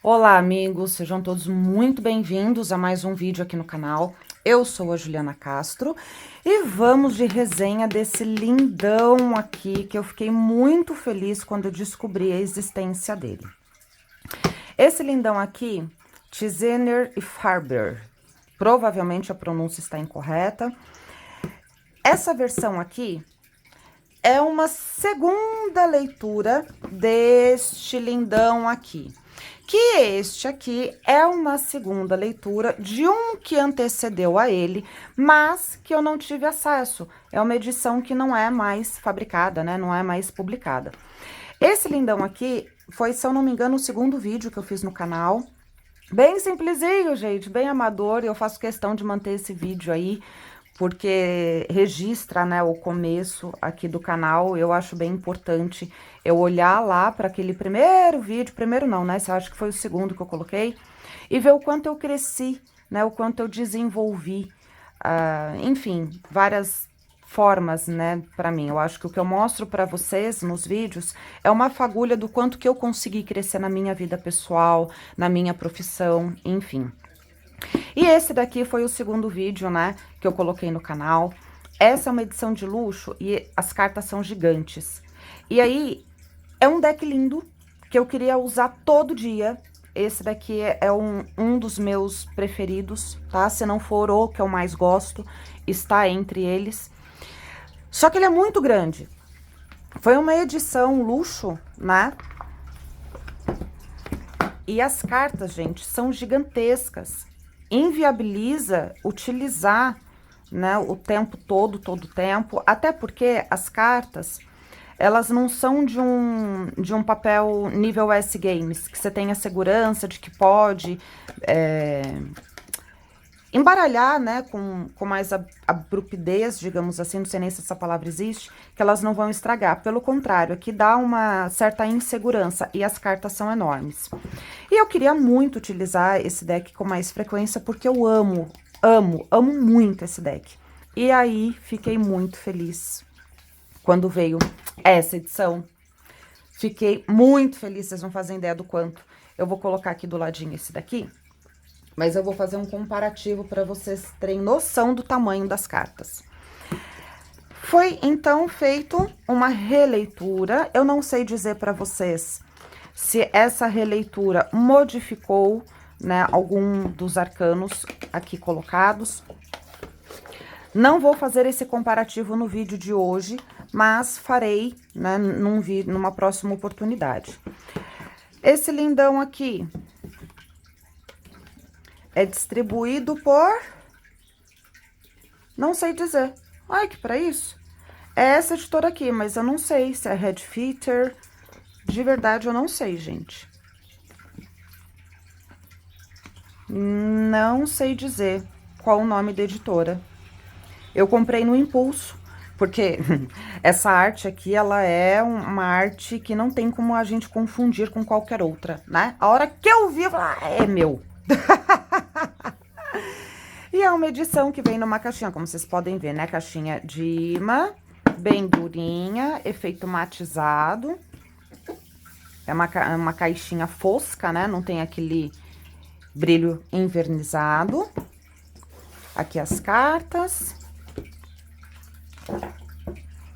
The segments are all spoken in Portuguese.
Olá, amigos, sejam todos muito bem-vindos a mais um vídeo aqui no canal. Eu sou a Juliana Castro e vamos de resenha desse lindão aqui, que eu fiquei muito feliz quando eu descobri a existência dele. Esse lindão aqui, Tziner e Farber, provavelmente a pronúncia está incorreta. Essa versão aqui é uma segunda leitura deste lindão aqui. Que este aqui é uma segunda leitura de um que antecedeu a ele, mas que eu não tive acesso. É uma edição que não é mais fabricada, né? Não é mais publicada. Esse lindão aqui foi, se eu não me engano, o segundo vídeo que eu fiz no canal. Bem simplesinho, gente, bem amador. Eu faço questão de manter esse vídeo aí, porque registra, né, o começo aqui do canal. Eu acho bem importante eu olhar lá para aquele primeiro vídeo, primeiro não, né, eu acho que foi o segundo que eu coloquei, e ver o quanto eu cresci, né, o quanto eu desenvolvi, enfim, várias formas, né, para mim. Eu acho que o que eu mostro para vocês nos vídeos é uma fagulha do quanto que eu consegui crescer na minha vida pessoal, na minha profissão, enfim. E esse daqui foi o segundo vídeo, né, que eu coloquei no canal. Essa é uma edição de luxo e as cartas são gigantes. E aí, é um deck lindo, que eu queria usar todo dia. Esse daqui é um dos meus preferidos, tá? Se não for o que eu mais gosto, está entre eles. Só que ele é muito grande. Foi uma edição luxo, né? E as cartas, gente, são gigantescas. Inviabiliza utilizar, né, o tempo todo o tempo, até porque as cartas, elas não são de um papel nível S Games, que você tem a segurança de que pode embaralhar, né, com mais abruptez, digamos assim, não sei nem se essa palavra existe, que elas não vão estragar. Pelo contrário, aqui dá uma certa insegurança e as cartas são enormes. E eu queria muito utilizar esse deck com mais frequência, porque eu amo muito esse deck. E aí, fiquei muito feliz quando veio essa edição. Fiquei muito feliz, vocês não fazem ideia do quanto. Eu vou colocar aqui do ladinho esse daqui, mas eu vou fazer um comparativo para vocês terem noção do tamanho das cartas. Foi, então, feito uma releitura. Eu não sei dizer para vocês se essa releitura modificou, né, algum dos arcanos aqui colocados. Não vou fazer esse comparativo no vídeo de hoje, mas farei, né, numa próxima oportunidade. Esse lindão aqui é distribuído por... não sei dizer. Ai, que para isso? É essa editora aqui, mas eu não sei se é Red Fitter. De verdade, eu não sei, gente. Não sei dizer qual o nome da editora. Eu comprei no impulso, porque essa arte aqui, ela é uma arte que não tem como a gente confundir com qualquer outra, né? A hora que eu vi, eu falei, ah, é meu. E é uma edição que vem numa caixinha, como vocês podem ver, né? Caixinha de imã, bem durinha, efeito matizado. É uma caixinha fosca, né? Não tem aquele brilho envernizado. Aqui as cartas.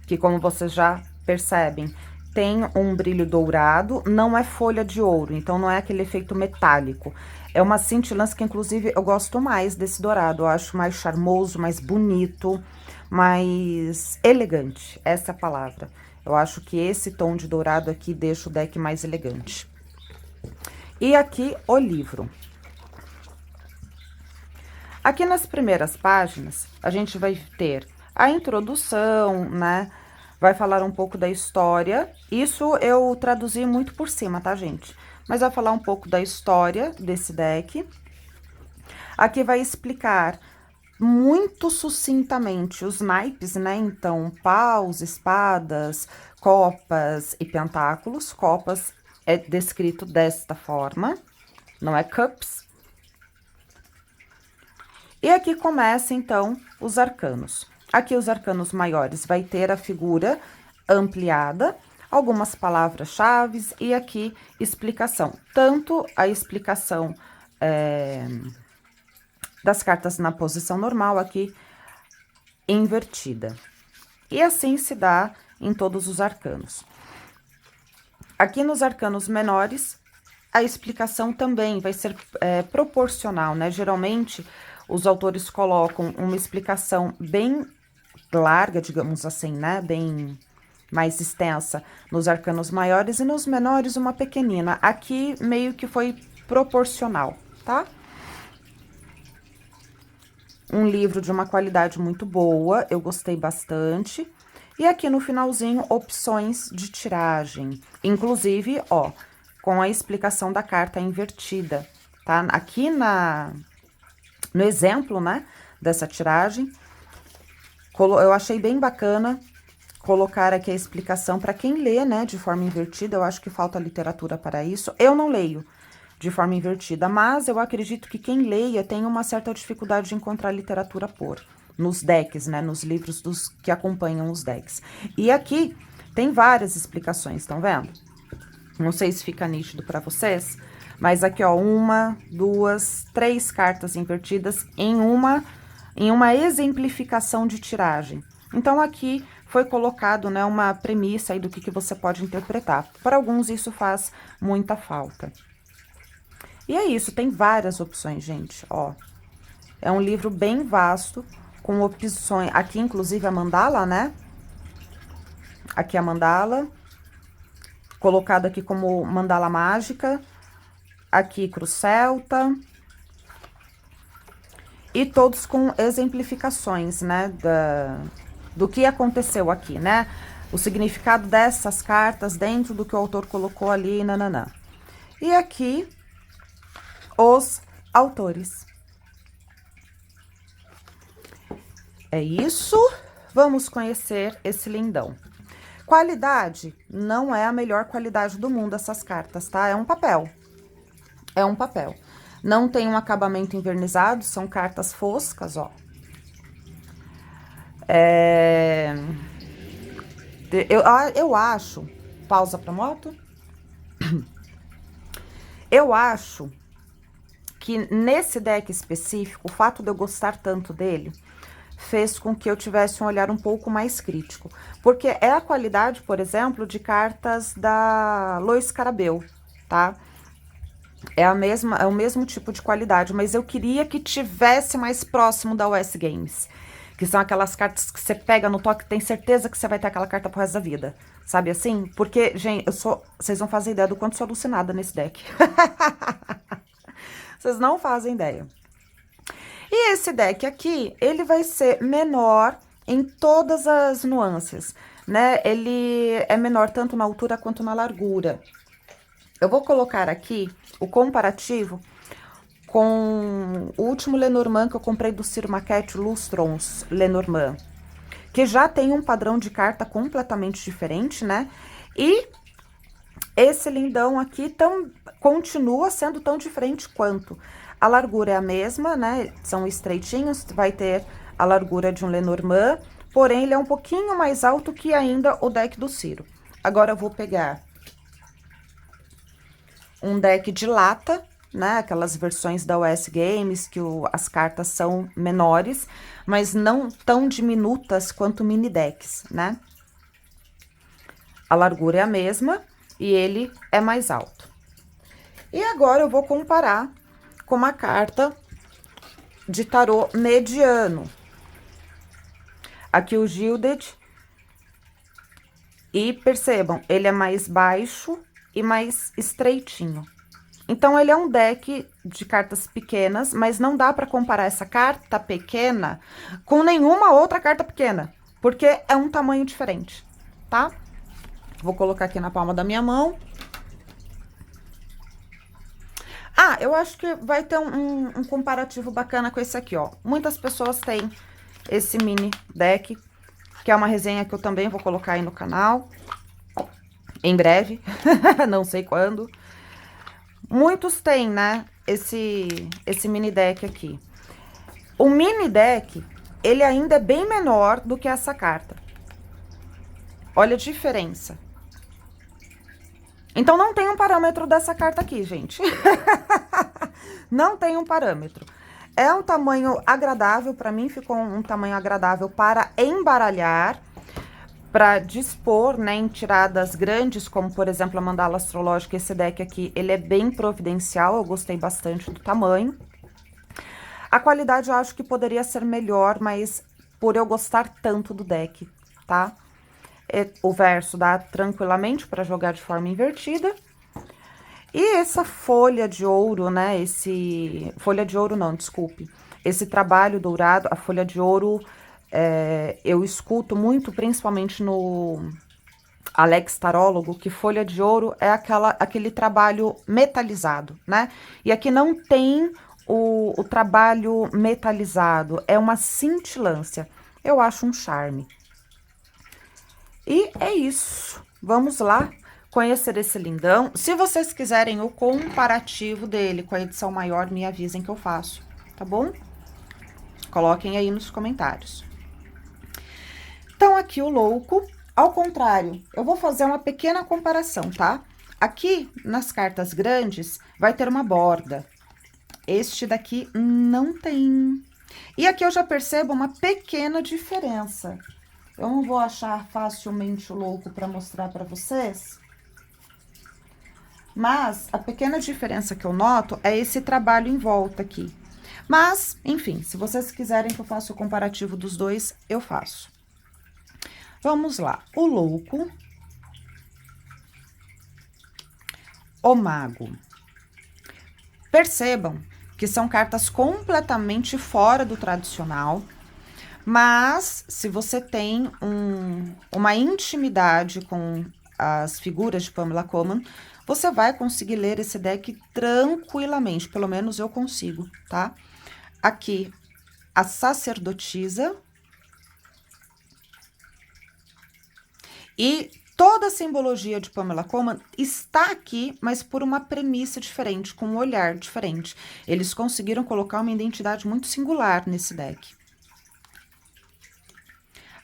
Que, como vocês já percebem, tem um brilho dourado, não é folha de ouro, então não é aquele efeito metálico. É uma cintilância que, inclusive, eu gosto mais desse dourado. Eu acho mais charmoso, mais bonito, mais elegante. Essa é a palavra. Eu acho que esse tom de dourado aqui deixa o deck mais elegante. E aqui o livro. Aqui nas primeiras páginas, a gente vai ter a introdução, né? Vai falar um pouco da história. Isso eu traduzi muito por cima, tá, gente? Mas vai falar um pouco da história desse deck. Aqui vai explicar muito sucintamente os naipes, né? Então, paus, espadas, copas e pentáculos. Copas é descrito desta forma, não é cups. E aqui começa, então, os arcanos. Aqui os arcanos maiores vai ter a figura ampliada. algumas palavras-chave e aqui explicação. Tanto a explicação das cartas na posição normal, aqui invertida. E assim se dá em todos os arcanos. Aqui nos arcanos menores, a explicação também vai ser proporcional, né? Geralmente, os autores colocam uma explicação bem larga, digamos assim, né? Bem mais extensa nos arcanos maiores e nos menores uma pequenina. Aqui meio que foi proporcional, tá? Um livro de uma qualidade muito boa, eu gostei bastante. E aqui no finalzinho, opções de tiragem. Inclusive, ó, com a explicação da carta invertida, tá? Aqui no exemplo, né, dessa tiragem, eu achei bem bacana colocar aqui a explicação para quem lê, né, de forma invertida. Eu acho que falta literatura para isso. Eu não leio de forma invertida, mas eu acredito que quem leia tem uma certa dificuldade de encontrar literatura nos decks, né, nos livros que acompanham os decks. E aqui tem várias explicações, estão vendo? Não sei se fica nítido para vocês, mas aqui, ó, 1, 2, 3 cartas invertidas em uma exemplificação de tiragem. Então, aqui foi colocado, né, uma premissa aí do que você pode interpretar. Para alguns, isso faz muita falta. E é isso, tem várias opções, gente, ó. É um livro bem vasto, com opções... Aqui, inclusive, a mandala, né? Aqui a mandala, colocado aqui como mandala mágica. Aqui, cruz celta. E todos com exemplificações, né? Do que aconteceu aqui, né? O significado dessas cartas dentro do que o autor colocou ali, nananã. E aqui... os autores. É isso. Vamos conhecer esse lindão. Qualidade, não é a melhor qualidade do mundo essas cartas, tá? É um papel. É um papel. Não tem um acabamento envernizado, são cartas foscas, ó. Eu acho... Pausa pra moto. Eu acho... que nesse deck específico, o fato de eu gostar tanto dele, fez com que eu tivesse um olhar um pouco mais crítico. Porque é a qualidade, por exemplo, de cartas da Lois Carabel, tá? É o mesmo tipo de qualidade, mas eu queria que tivesse mais próximo da US Games. Que são aquelas cartas que você pega no toque e tem certeza que você vai ter aquela carta pro resto da vida. Sabe assim? Porque, gente, vocês não fazem ideia do quanto sou alucinada nesse deck. Vocês não fazem ideia. E esse deck aqui, ele vai ser menor em todas as nuances, né? Ele é menor tanto na altura quanto na largura. Eu vou colocar aqui o comparativo com o último Lenormand que eu comprei do Ciro Maquette, Lustrons Lenormand, que já tem um padrão de carta completamente diferente, né? E esse lindão aqui continua sendo tão diferente quanto. A largura é a mesma, né? São estreitinhos, vai ter a largura de um Lenormand, porém ele é um pouquinho mais alto que ainda o deck do Ciro. Agora eu vou pegar um deck de lata, né? Aquelas versões da US Games, que as cartas são menores, mas não tão diminutas quanto mini decks, né? A largura é a mesma e ele é mais alto. E agora eu vou comparar com uma carta de tarô mediano. Aqui o Gilded. E percebam, ele é mais baixo e mais estreitinho. Então, ele é um deck de cartas pequenas, mas não dá para comparar essa carta pequena com nenhuma outra carta pequena, porque é um tamanho diferente, tá? Vou colocar aqui na palma da minha mão. Ah, eu acho que vai ter um comparativo bacana com esse aqui, ó. Muitas pessoas têm esse mini deck, que é uma resenha que eu também vou colocar aí no canal. Em breve, não sei quando. Muitos têm, né, esse mini deck aqui. O mini deck, ele ainda é bem menor do que essa carta. Olha a diferença. Então, não tem um parâmetro dessa carta aqui, gente. Não tem um parâmetro. É um tamanho agradável, para mim ficou um tamanho agradável para embaralhar, para dispor, né, em tiradas grandes, como por exemplo a mandala astrológica. Esse deck aqui, ele é bem providencial, eu gostei bastante do tamanho. A qualidade eu acho que poderia ser melhor, mas por eu gostar tanto do deck, tá? O verso dá tranquilamente para jogar de forma invertida. E essa folha de ouro, né, folha de ouro não, desculpe. Esse trabalho dourado, a folha de ouro, eu escuto muito, principalmente no Alex Tarólogo, que folha de ouro é aquele trabalho metalizado, né? E aqui não tem o trabalho metalizado, é uma cintilância. Eu acho um charme. E é isso. Vamos lá conhecer esse lindão. Se vocês quiserem o comparativo dele com a edição maior, me avisem que eu faço, tá bom? Coloquem aí nos comentários. Então, aqui o louco, ao contrário, eu vou fazer uma pequena comparação, tá? Aqui, nas cartas grandes, vai ter uma borda. Este daqui não tem. E aqui eu já percebo uma pequena diferença. Eu não vou achar facilmente o louco para mostrar para vocês. Mas a pequena diferença que eu noto é esse trabalho em volta aqui. Mas, enfim, se vocês quiserem que eu faça o comparativo dos dois, eu faço. Vamos lá. O louco. O mago. Percebam que são cartas completamente fora do tradicional. Mas, se você tem uma intimidade com as figuras de Pamela Colman, você vai conseguir ler esse deck tranquilamente. Pelo menos eu consigo, tá? Aqui, a sacerdotisa. E toda a simbologia de Pamela Colman está aqui, mas por uma premissa diferente, com um olhar diferente. Eles conseguiram colocar uma identidade muito singular nesse deck.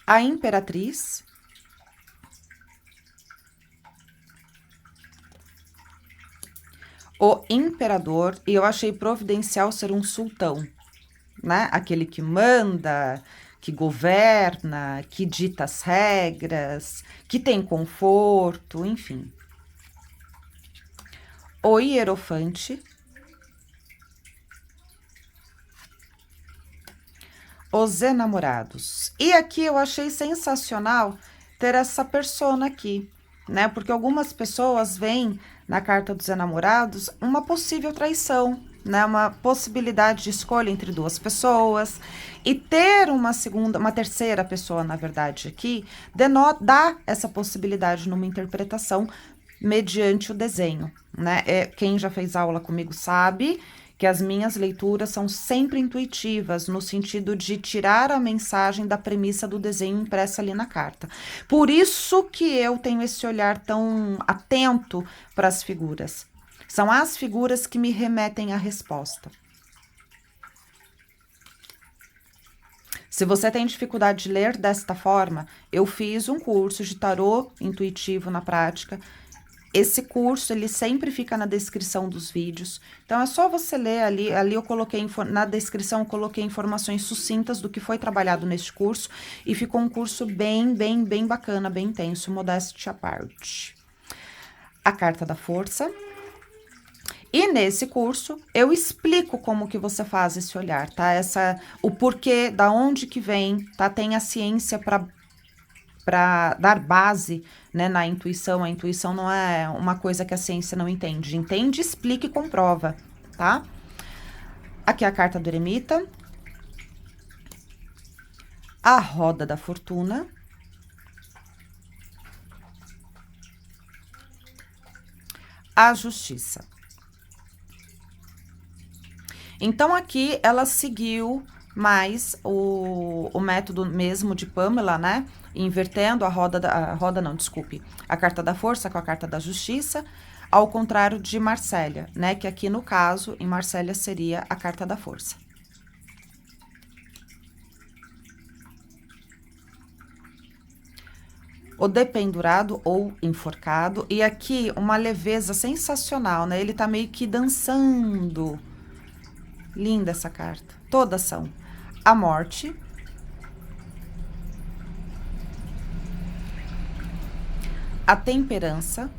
A Imperatriz. O Imperador, e eu achei providencial ser um sultão, né? Aquele que manda, que governa, que dita as regras, que tem conforto, enfim. O Hierofante. Os Enamorados. E aqui eu achei sensacional ter essa persona aqui, né? Porque algumas pessoas veem na carta dos enamorados uma possível traição, né? Uma possibilidade de escolha entre duas pessoas. E ter uma terceira pessoa, na verdade, aqui, dá essa possibilidade numa interpretação mediante o desenho, né? Quem já fez aula comigo sabe que as minhas leituras são sempre intuitivas, no sentido de tirar a mensagem da premissa do desenho impressa ali na carta. Por isso que eu tenho esse olhar tão atento para as figuras. São as figuras que me remetem à resposta. Se você tem dificuldade de ler desta forma, eu fiz um curso de tarô intuitivo na prática. Esse curso, ele sempre fica na descrição dos vídeos. Então, é só você ler ali. Ali eu coloquei, na descrição, eu coloquei informações sucintas do que foi trabalhado neste curso. E ficou um curso bem bacana, bem intenso, modéstia à parte. A Carta da Força. E nesse curso, eu explico como que você faz esse olhar, tá? O porquê, da onde que vem, tá? Tem a ciência para dar base, né, na intuição. A intuição não é uma coisa que a ciência não entende. Entende, explica e comprova, tá? Aqui é a carta do eremita. A roda da fortuna. A justiça. Então, aqui ela seguiu mais o método mesmo de Pamela, né? Invertendo a carta da força com a carta da justiça, ao contrário de Marsella, né? Que aqui, no caso, em Marsella seria a carta da força. o dependurado ou enforcado. E aqui uma leveza sensacional, né? Ele tá meio que dançando. Linda essa carta. Todas são. A morte. A temperança.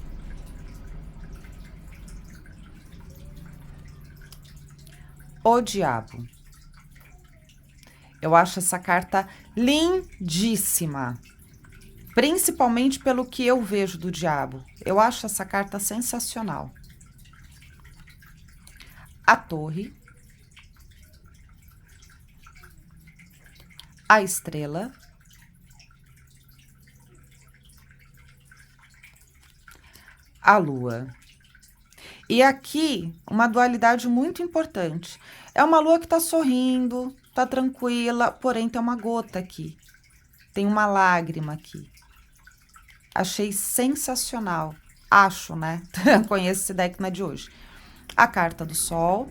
O diabo. Eu acho essa carta lindíssima. Principalmente pelo que eu vejo do diabo. Eu acho essa carta sensacional. A torre. A estrela. A lua. E aqui, uma dualidade muito importante. É uma lua que tá sorrindo, tá tranquila, porém tem uma gota aqui. Tem uma lágrima aqui. Achei sensacional. Acho, né? Conheço esse deck, não é de hoje. A carta do sol.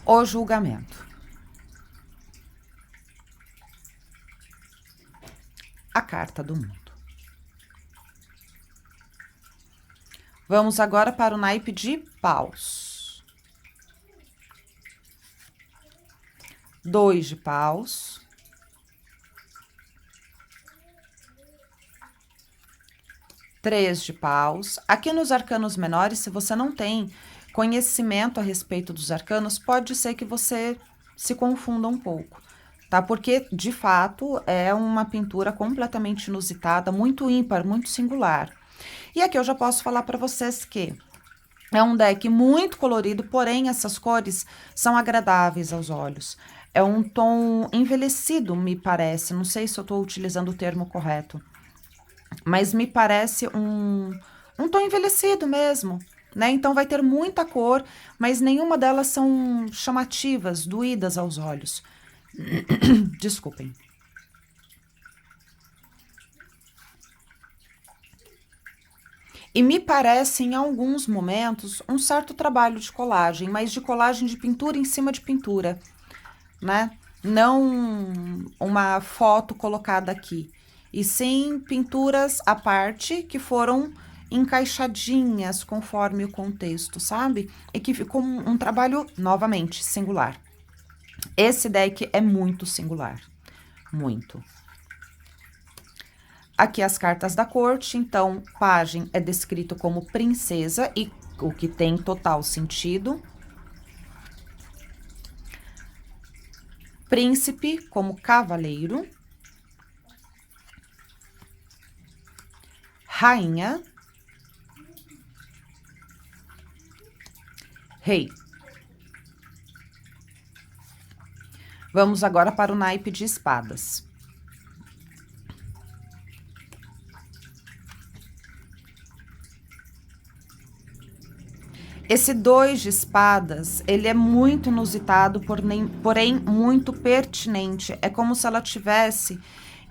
O julgamento. A carta do mundo. Vamos agora para o naipe de paus. 2 de paus. 3 de paus. Aqui nos arcanos menores, se você não tem conhecimento a respeito dos arcanos, pode ser que você se confunda um pouco, tá? Porque, de fato, é uma pintura completamente inusitada, muito ímpar, muito singular. E aqui eu já posso falar para vocês que é um deck muito colorido, porém essas cores são agradáveis aos olhos. É um tom envelhecido, me parece, não sei se eu estou utilizando o termo correto, mas me parece um tom envelhecido mesmo, né? Então vai ter muita cor, mas nenhuma delas são chamativas, doídas aos olhos. Desculpem. E me parece, em alguns momentos, um certo trabalho de colagem, mas de colagem de pintura em cima de pintura, né? Não uma foto colocada aqui, e sim pinturas à parte que foram encaixadinhas conforme o contexto, sabe? E que ficou um trabalho, novamente, singular. Esse deck é muito singular, muito. Aqui as cartas da corte, então, pajem é descrito como princesa, e o que tem total sentido. Príncipe como cavaleiro. Rainha. Rei. Vamos agora para o naipe de espadas. Esse 2 de espadas, ele é muito inusitado, porém muito pertinente. É como se ela tivesse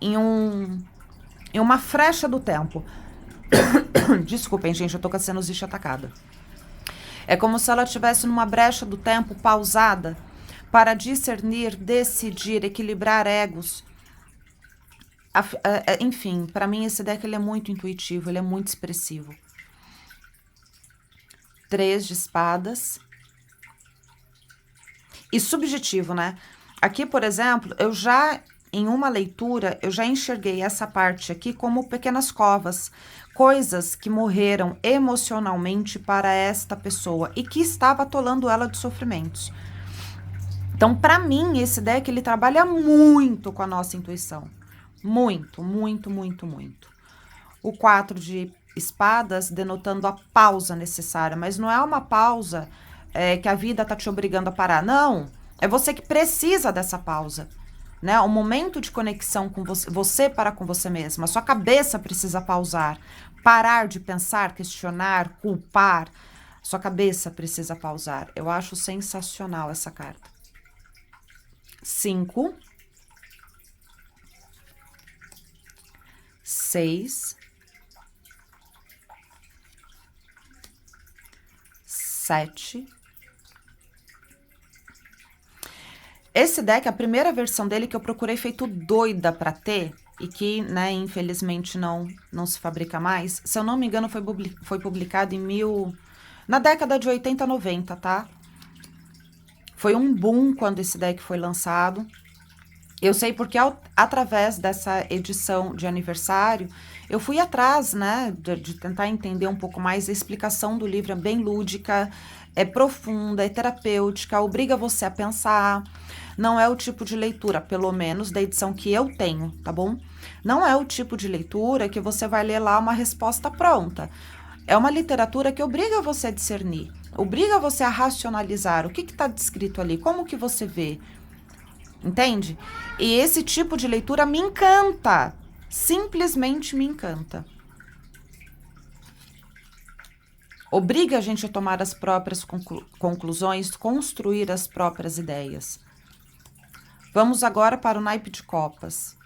em uma frecha do tempo. Desculpem, gente, eu tô com a sinusite atacada. É como se ela estivesse numa brecha do tempo pausada para discernir, decidir, equilibrar egos. Enfim, para mim esse deck ele é muito intuitivo, ele é muito expressivo. 3 de espadas. E subjetivo, né? Aqui, por exemplo, em uma leitura, eu já enxerguei essa parte aqui como pequenas covas, coisas que morreram emocionalmente para esta pessoa e que estava atolando ela de sofrimentos. Então, para mim, esse deck, ele trabalha muito com a nossa intuição. Muito, muito, muito, muito. O 4 de espadas denotando a pausa necessária, mas não é uma pausa que a vida tá te obrigando a parar. Não, é você que precisa dessa pausa, né? Um momento de conexão com você para com você mesma. A sua cabeça precisa pausar, parar de pensar, questionar, culpar. Sua cabeça precisa pausar. Eu acho sensacional essa carta. 5. 6. 7. Esse deck, a primeira versão dele que eu procurei feito doida pra ter, e que, né, infelizmente não se fabrica mais, se eu não me engano, foi publicado na década de 80, 90, tá? Foi um boom quando esse deck foi lançado. Eu sei porque através dessa edição de aniversário, eu fui atrás, né, de tentar entender um pouco mais. A explicação do livro é bem lúdica, é profunda, é terapêutica, obriga você a pensar. Não é o tipo de leitura, pelo menos da edição que eu tenho, tá bom? Não é o tipo de leitura que você vai ler lá uma resposta pronta. É uma literatura que obriga você a discernir, obriga você a racionalizar o que está descrito ali, como que você vê, entende? E esse tipo de leitura me encanta, simplesmente me encanta. Obriga a gente a tomar as próprias conclusões, construir as próprias ideias. Vamos agora para o naipe de copas.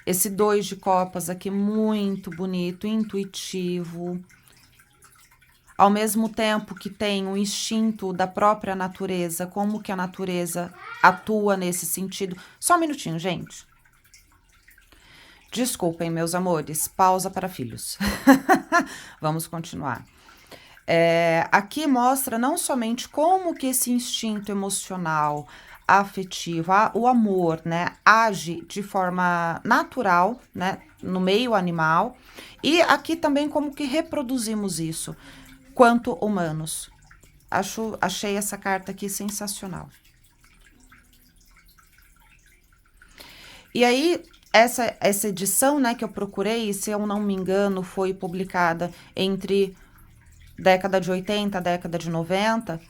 Esse 2 de copas aqui, muito bonito, intuitivo. Ao mesmo tempo que tem o instinto da própria natureza, como que a natureza atua nesse sentido. Só um minutinho, gente. Desculpem, meus amores, pausa para filhos. Vamos continuar. Aqui mostra não somente como que esse instinto emocional, afetivo, o amor, né, age de forma natural, né, no meio animal, e aqui também como que reproduzimos isso, quanto humanos. Achei essa carta aqui sensacional. E aí, essa edição, né, que eu procurei, se eu não me engano, foi publicada entre década de 80, década de 90,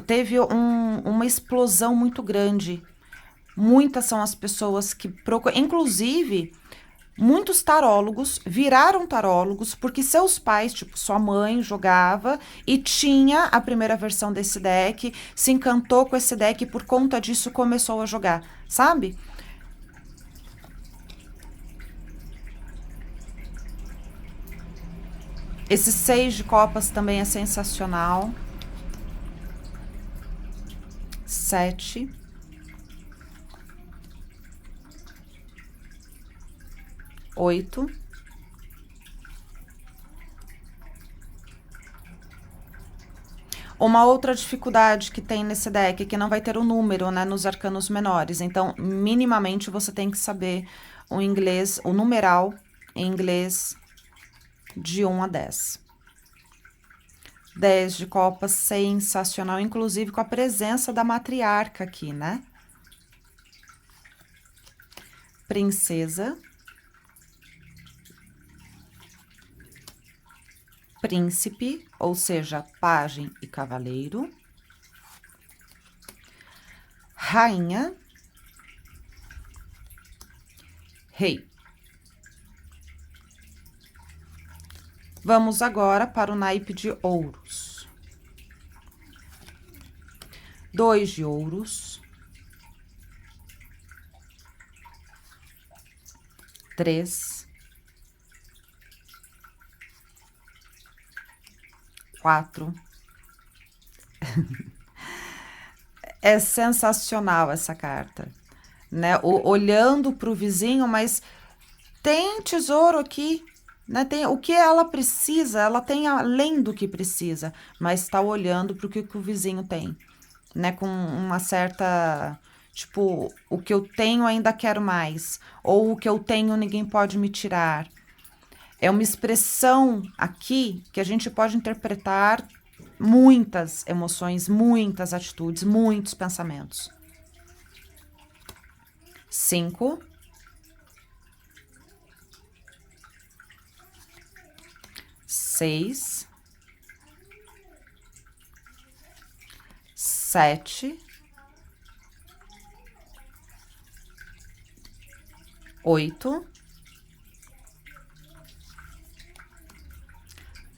teve uma explosão muito grande. Muitas são as pessoas que procuram, inclusive, muitos tarólogos viraram tarólogos porque seus pais, tipo, sua mãe jogava e tinha a primeira versão desse deck, se encantou com esse deck e por conta disso começou a jogar, sabe? Esse 6 de copas também é sensacional. 7. 8. Uma outra dificuldade que tem nesse deck é que não vai ter o número, né, nos arcanos menores. Então, minimamente, você tem que saber o inglês, o numeral em inglês de 1 a 10. 10 de copas, sensacional, inclusive com a presença da matriarca aqui, né? Princesa. Príncipe, ou seja, pajem e cavaleiro. Rainha. Rei. Vamos agora para o naipe de ouros. 2 de ouros. 3. 4. É sensacional essa carta, né? Olhando para o vizinho, mas tem tesouro aqui, né? Tem o que ela precisa, ela tem além do que precisa, mas está olhando para o que o vizinho tem, né? Com uma certa, tipo, o que eu tenho ainda quero mais, ou o que eu tenho ninguém pode me tirar. É uma expressão aqui que a gente pode interpretar muitas emoções, muitas atitudes, muitos pensamentos. 5. 6. 7. 8.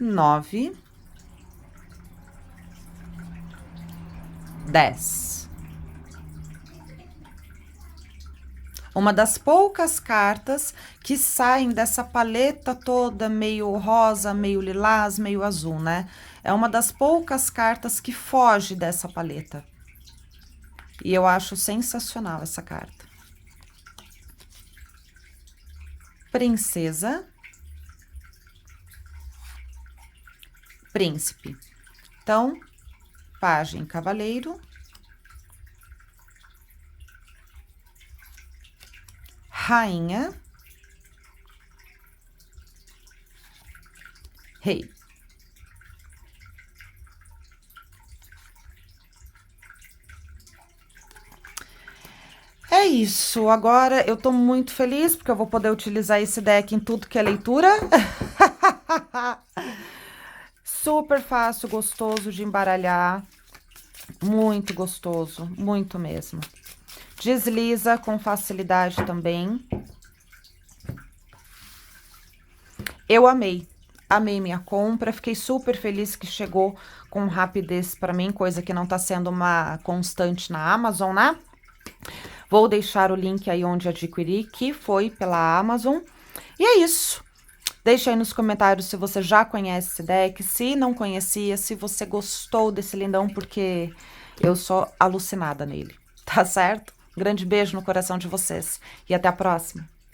9. 10. Uma das poucas cartas que saem dessa paleta toda meio rosa, meio lilás, meio azul, né? É uma das poucas cartas que foge dessa paleta. E eu acho sensacional essa carta. Princesa. Príncipe. Então, pajem cavaleiro. Rainha. Rei. É isso, agora eu tô muito feliz porque eu vou poder utilizar esse deck em tudo que é leitura. Super fácil, gostoso de embaralhar, muito gostoso, muito mesmo. Desliza com facilidade também. Eu amei minha compra, fiquei super feliz que chegou com rapidez para mim, coisa que não tá sendo uma constante na Amazon, né? Vou deixar o link aí onde adquiri, que foi pela Amazon. E é isso. Deixa aí nos comentários se você já conhece esse deck, se não conhecia, se você gostou desse lindão, porque eu sou alucinada nele, tá certo? Um grande beijo no coração de vocês e até a próxima!